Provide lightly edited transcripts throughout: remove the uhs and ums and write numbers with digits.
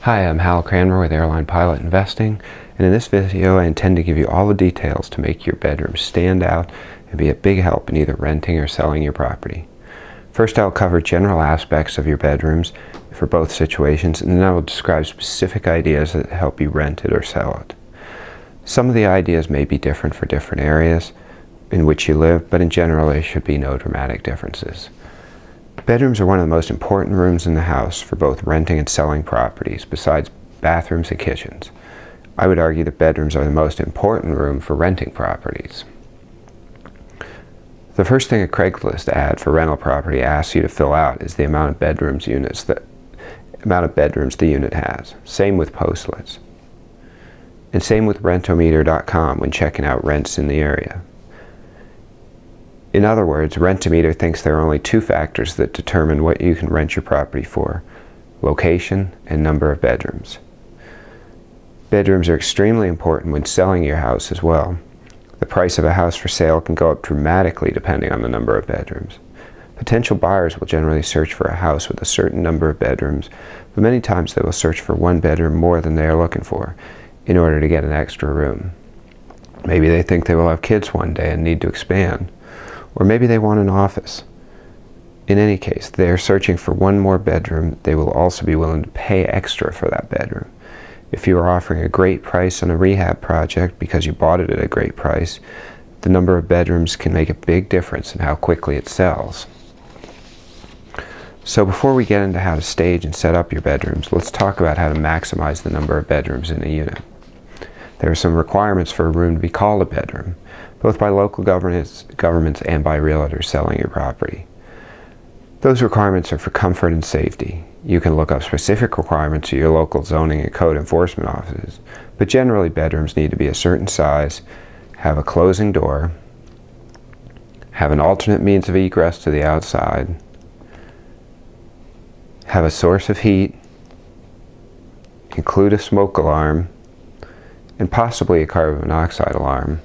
Hi, I'm Hal Cranmer with Airline Pilot Investing, and in this video I intend to give you all the details to make your bedroom stand out and be a big help in either renting or selling your property. First, I'll cover general aspects of your bedrooms for both situations, and then I will describe specific ideas that help you rent it or sell it. Some of the ideas may be different for different areas in which you live, but in general there should be no dramatic differences. Bedrooms are one of the most important rooms in the house for both renting and selling properties, besides bathrooms and kitchens. I would argue that bedrooms are the most important room for renting properties. The first thing a Craigslist ad for rental property asks you to fill out is the amount of bedrooms the unit has. Same with Postlets. And same with Rentometer.com when checking out rents in the area. In other words, Rentometer thinks there are only two factors that determine what you can rent your property for: location and number of bedrooms. Bedrooms are extremely important when selling your house as well. The price of a house for sale can go up dramatically depending on the number of bedrooms. Potential buyers will generally search for a house with a certain number of bedrooms, but many times they will search for one bedroom more than they are looking for in order to get an extra room. Maybe they think they will have kids one day and need to expand. Or maybe they want an office. In any case, they are searching for one more bedroom. They will also be willing to pay extra for that bedroom. If you are offering a great price on a rehab project because you bought it at a great price, the number of bedrooms can make a big difference in how quickly it sells. So before we get into how to stage and set up your bedrooms, let's talk about how to maximize the number of bedrooms in a unit. There are some requirements for a room to be called a bedroom, both by local governments and by realtors selling your property. Those requirements are for comfort and safety. You can look up specific requirements at your local zoning and code enforcement offices, but generally bedrooms need to be a certain size, have a closing door, have an alternate means of egress to the outside, have a source of heat, include a smoke alarm, and possibly a carbon monoxide alarm.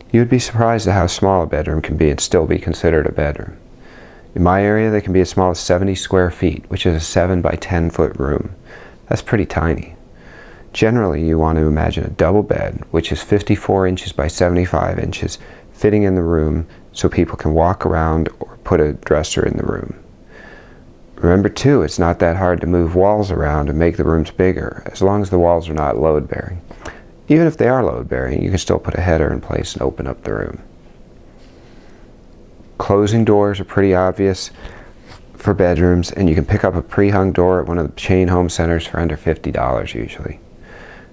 You would be surprised at how small a bedroom can be and still be considered a bedroom. In my area, they can be as small as 70 square feet, which is a 7 by 10 foot room. That's pretty tiny. Generally, you want to imagine a double bed, which is 54 inches by 75 inches, fitting in the room so people can walk around or put a dresser in the room. Remember too, it's not that hard to move walls around and make the rooms bigger, as long as the walls are not load-bearing. Even if they are load-bearing, you can still put a header in place and open up the room. Closing doors are pretty obvious for bedrooms, and you can pick up a pre-hung door at one of the chain home centers for under $50 usually.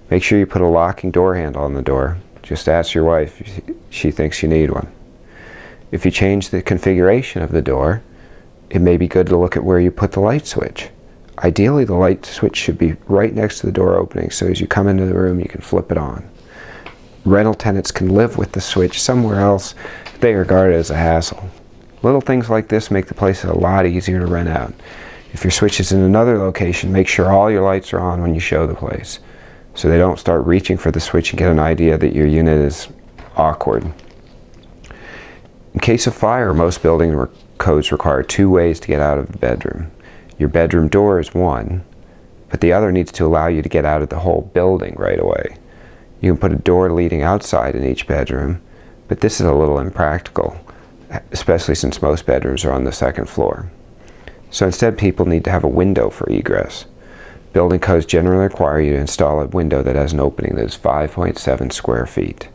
Make sure you put a locking door handle on the door. Just ask your wife if she thinks you need one. If you change the configuration of the door, it may be good to look at where you put the light switch. Ideally, the light switch should be right next to the door opening, so as you come into the room, you can flip it on. Rental tenants can live with the switch somewhere else if they regard it as a hassle. Little things like this make the place a lot easier to rent out. If your switch is in another location, make sure all your lights are on when you show the place, so they don't start reaching for the switch and get an idea that your unit is awkward. In case of fire, most building codes require two ways to get out of the bedroom. Your bedroom door is one, but the other needs to allow you to get out of the whole building right away. You can put a door leading outside in each bedroom, but this is a little impractical, especially since most bedrooms are on the second floor. So instead, people need to have a window for egress. Building codes generally require you to install a window that has an opening that is 5.7 square feet.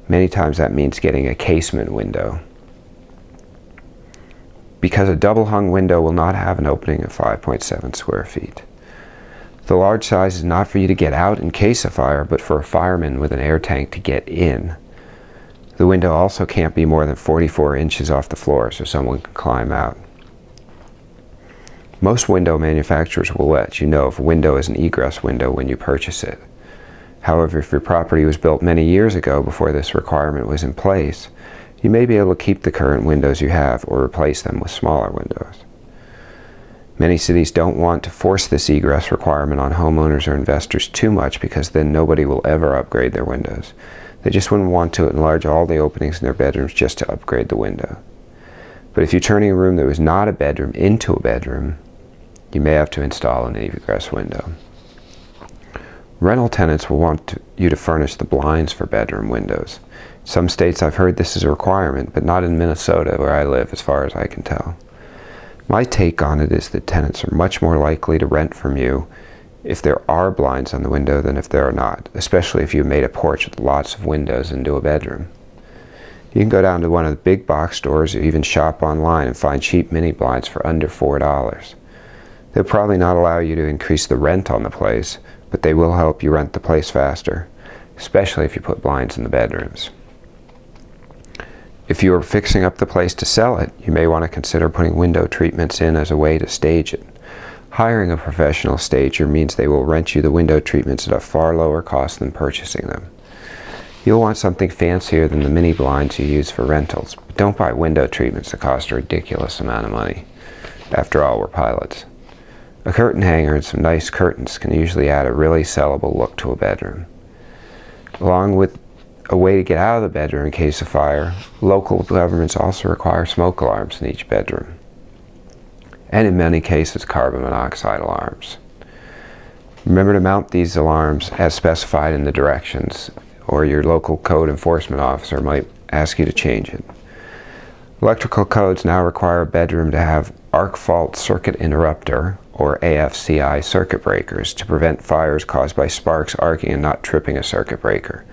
Many times that means getting a casement window, because a double hung window will not have an opening of 5.7 square feet. The large size is not for you to get out in case of fire, but for a fireman with an air tank to get in. The window also can't be more than 44 inches off the floor so someone can climb out. Most window manufacturers will let you know if a window is an egress window when you purchase it. However, if your property was built many years ago before this requirement was in place, you may be able to keep the current windows you have or replace them with smaller windows. Many cities don't want to force this egress requirement on homeowners or investors too much, because then nobody will ever upgrade their windows. They just wouldn't want to enlarge all the openings in their bedrooms just to upgrade the window. But if you're turning a room that was not a bedroom into a bedroom, you may have to install an egress window. Rental tenants will want you to furnish the blinds for bedroom windows. In some states I've heard this is a requirement, but not in Minnesota where I live as far as I can tell. My take on it is that tenants are much more likely to rent from you if there are blinds on the window than if there are not, especially if you made a porch with lots of windows into a bedroom. You can go down to one of the big box stores or even shop online and find cheap mini blinds for under $4. They'll probably not allow you to increase the rent on the place, but they will help you rent the place faster, especially if you put blinds in the bedrooms. If you are fixing up the place to sell it, you may want to consider putting window treatments in as a way to stage it. Hiring a professional stager means they will rent you the window treatments at a far lower cost than purchasing them. You'll want something fancier than the mini blinds you use for rentals, but don't buy window treatments that cost a ridiculous amount of money. After all, we're pilots. A curtain hanger and some nice curtains can usually add a really sellable look to a bedroom. Along with a way to get out of the bedroom in case of fire, local governments also require smoke alarms in each bedroom. And in many cases, carbon monoxide alarms. Remember to mount these alarms as specified in the directions, or your local code enforcement officer might ask you to change it. Electrical codes now require a bedroom to have arc fault circuit interrupter, or AFCI circuit breakers, to prevent fires caused by sparks arcing and not tripping a circuit breaker.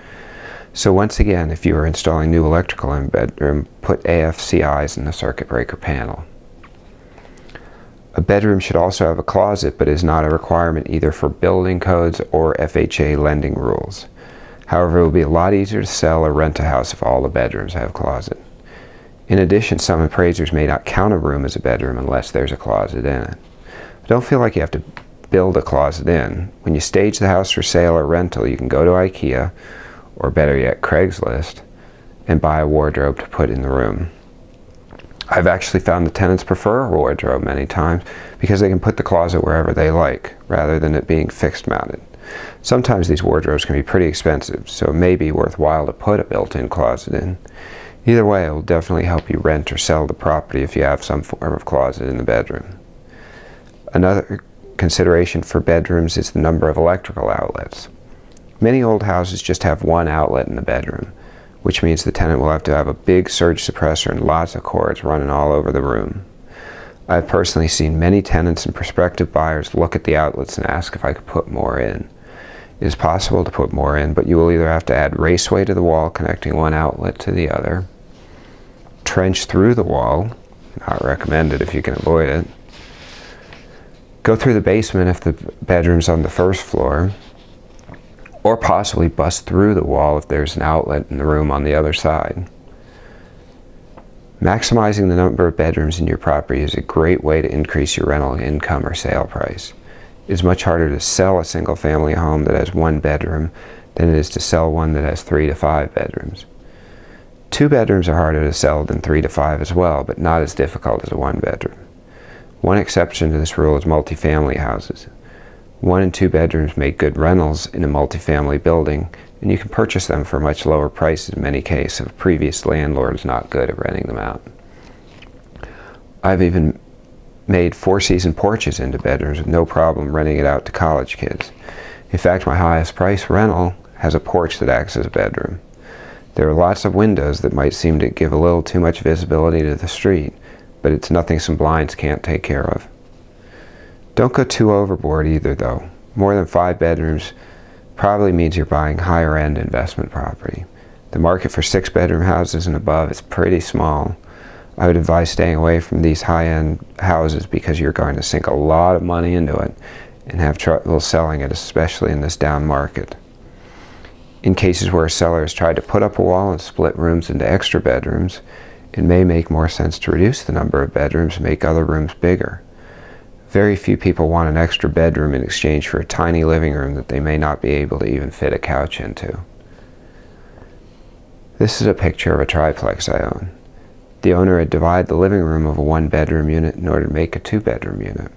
So once again, if you are installing new electrical in a bedroom, put AFCIs in the circuit breaker panel. A bedroom should also have a closet, but is not a requirement either for building codes or FHA lending rules. However, it will be a lot easier to sell or rent a house if all the bedrooms have a closet. In addition, some appraisers may not count a room as a bedroom unless there's a closet in it. But don't feel like you have to build a closet in. When you stage the house for sale or rental, you can go to IKEA, or better yet, Craigslist, and buy a wardrobe to put in the room. I've actually found the tenants prefer a wardrobe many times because they can put the closet wherever they like, rather than it being fixed mounted. Sometimes these wardrobes can be pretty expensive, so it may be worthwhile to put a built-in closet in. Either way, it will definitely help you rent or sell the property if you have some form of closet in the bedroom. Another consideration for bedrooms is the number of electrical outlets. Many old houses just have one outlet in the bedroom, which means the tenant will have to have a big surge suppressor and lots of cords running all over the room. I've personally seen many tenants and prospective buyers look at the outlets and ask if I could put more in. It is possible to put more in, but you will either have to add raceway to the wall connecting one outlet to the other, trench through the wall, not recommended if you can avoid it, go through the basement if the bedroom's on the first floor, or possibly bust through the wall if there's an outlet in the room on the other side. Maximizing the number of bedrooms in your property is a great way to increase your rental income or sale price. It is much harder to sell a single-family home that has one bedroom than it is to sell one that has 3 to 5 bedrooms. 2 bedrooms are harder to sell than 3 to 5 as well, but not as difficult as a 1 bedroom. One exception to this rule is multifamily houses. 1 and 2 bedrooms make good rentals in a multifamily building, and you can purchase them for much lower prices in many cases if previous landlord is not good at renting them out. I've even made 4-season porches into bedrooms with no problem renting it out to college kids. In fact, my highest price rental has a porch that acts as a bedroom. There are lots of windows that might seem to give a little too much visibility to the street, but it's nothing some blinds can't take care of. Don't go too overboard either though. More than 5 bedrooms probably means you're buying higher end investment property. The market for 6-bedroom houses and above is pretty small. I would advise staying away from these high-end houses because you're going to sink a lot of money into it and have trouble selling it, especially in this down market. In cases where a seller has tried to put up a wall and split rooms into extra bedrooms, it may make more sense to reduce the number of bedrooms and make other rooms bigger. Very few people want an extra bedroom in exchange for a tiny living room that they may not be able to even fit a couch into. This is a picture of a triplex I own. The owner had divided the living room of a 1-bedroom unit in order to make a 2-bedroom unit.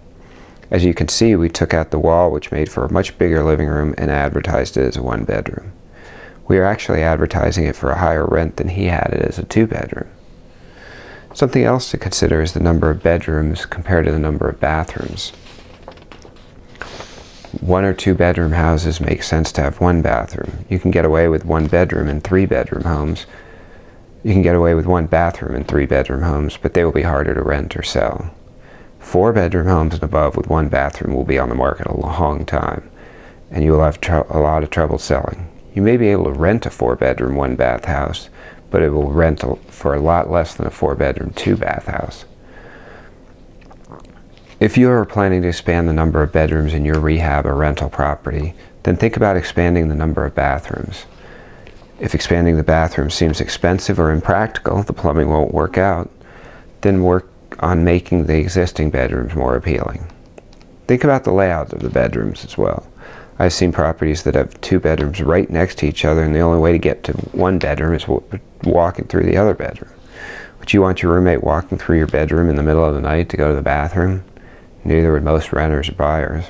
As you can see, we took out the wall, which made for a much bigger living room, and advertised it as a 1-bedroom. We are actually advertising it for a higher rent than he had it as a 2-bedroom. Something else to consider is the number of bedrooms compared to the number of bathrooms. 1 or 2 bedroom houses make sense to have 1 bathroom. You can get away with 1 bedroom in 3 bedroom homes. You can get away with 1 bathroom in 3 bedroom homes, but they will be harder to rent or sell. 4 bedroom homes and above with 1 bathroom will be on the market a long time, and you will have a lot of trouble selling. You may be able to rent a 4 bedroom 1 bath house, but it will rent for a lot less than a 4 bedroom 2 bath house. If you are planning to expand the number of bedrooms in your rehab or rental property, then think about expanding the number of bathrooms. If expanding the bathrooms seems expensive or impractical, the plumbing won't work out, then work on making the existing bedrooms more appealing. Think about the layout of the bedrooms as well. I've seen properties that have 2 bedrooms right next to each other, and the only way to get to 1 bedroom is walking through the other bedroom. Would you want your roommate walking through your bedroom in the middle of the night to go to the bathroom? Neither would most renters or buyers.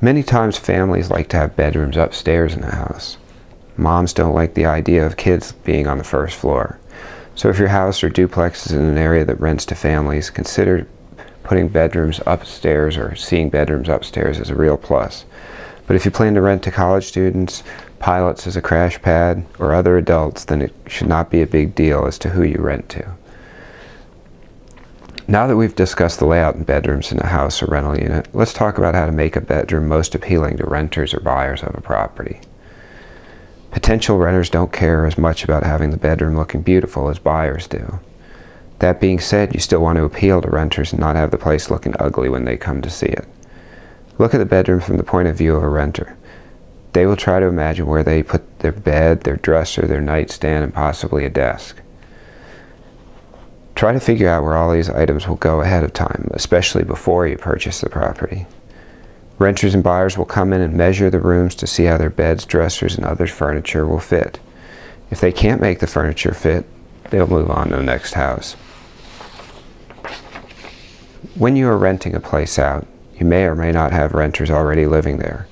Many times families like to have bedrooms upstairs in the house. Moms don't like the idea of kids being on the first floor. So if your house or duplex is in an area that rents to families, consider putting bedrooms upstairs or seeing bedrooms upstairs as a real plus. But if you plan to rent to college students, pilots as a crash pad, or other adults, then it should not be a big deal as to who you rent to. Now that we've discussed the layout in bedrooms in a house or rental unit, let's talk about how to make a bedroom most appealing to renters or buyers of a property. Potential renters don't care as much about having the bedroom looking beautiful as buyers do. That being said, you still want to appeal to renters and not have the place looking ugly when they come to see it. Look at the bedroom from the point of view of a renter. They will try to imagine where they put their bed, their dresser, their nightstand, and possibly a desk. Try to figure out where all these items will go ahead of time, especially before you purchase the property. Renters and buyers will come in and measure the rooms to see how their beds, dressers, and other furniture will fit. If they can't make the furniture fit, they'll move on to the next house. When you are renting a place out, you may or may not have renters already living there.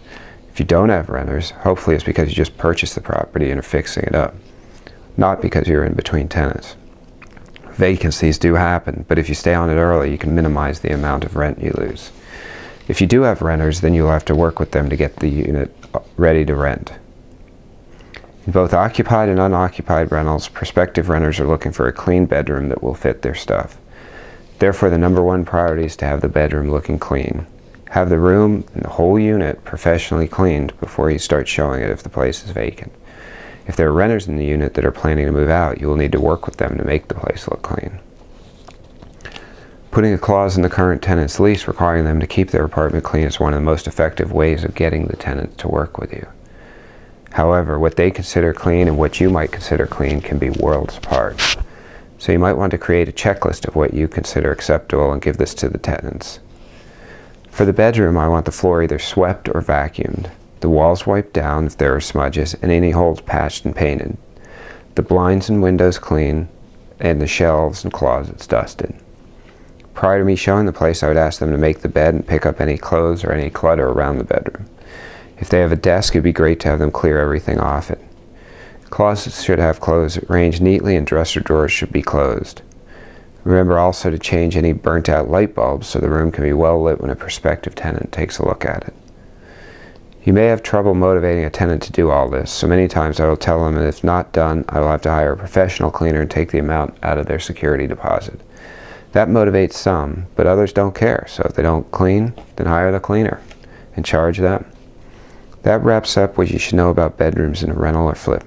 If you don't have renters, hopefully it's because you just purchased the property and are fixing it up, not because you're in between tenants. Vacancies do happen, but if you stay on it early, you can minimize the amount of rent you lose. If you do have renters, then you'll have to work with them to get the unit ready to rent. In both occupied and unoccupied rentals, prospective renters are looking for a clean bedroom that will fit their stuff. Therefore, the number 1 priority is to have the bedroom looking clean. Have the room and the whole unit professionally cleaned before you start showing it if the place is vacant. If there are renters in the unit that are planning to move out, you will need to work with them to make the place look clean. Putting a clause in the current tenant's lease requiring them to keep their apartment clean is one of the most effective ways of getting the tenant to work with you. However, what they consider clean and what you might consider clean can be worlds apart. So you might want to create a checklist of what you consider acceptable and give this to the tenants. For the bedroom, I want the floor either swept or vacuumed, the walls wiped down if there are smudges, and any holes patched and painted, the blinds and windows clean, and the shelves and closets dusted. Prior to me showing the place, I would ask them to make the bed and pick up any clothes or any clutter around the bedroom. If they have a desk, it'd be great to have them clear everything off it. Closets should have clothes arranged neatly, and dresser drawers should be closed. Remember also to change any burnt out light bulbs so the room can be well lit when a prospective tenant takes a look at it. You may have trouble motivating a tenant to do all this, so many times I will tell them that if not done, I will have to hire a professional cleaner and take the amount out of their security deposit. That motivates some, but others don't care, so if they don't clean, then hire the cleaner and charge them. That wraps up what you should know about bedrooms in a rental or flip.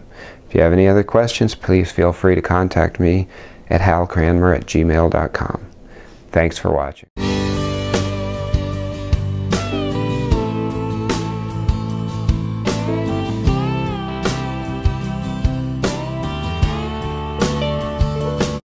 If you have any other questions, please feel free to contact me at halcranmer@gmail.com. Thanks for watching.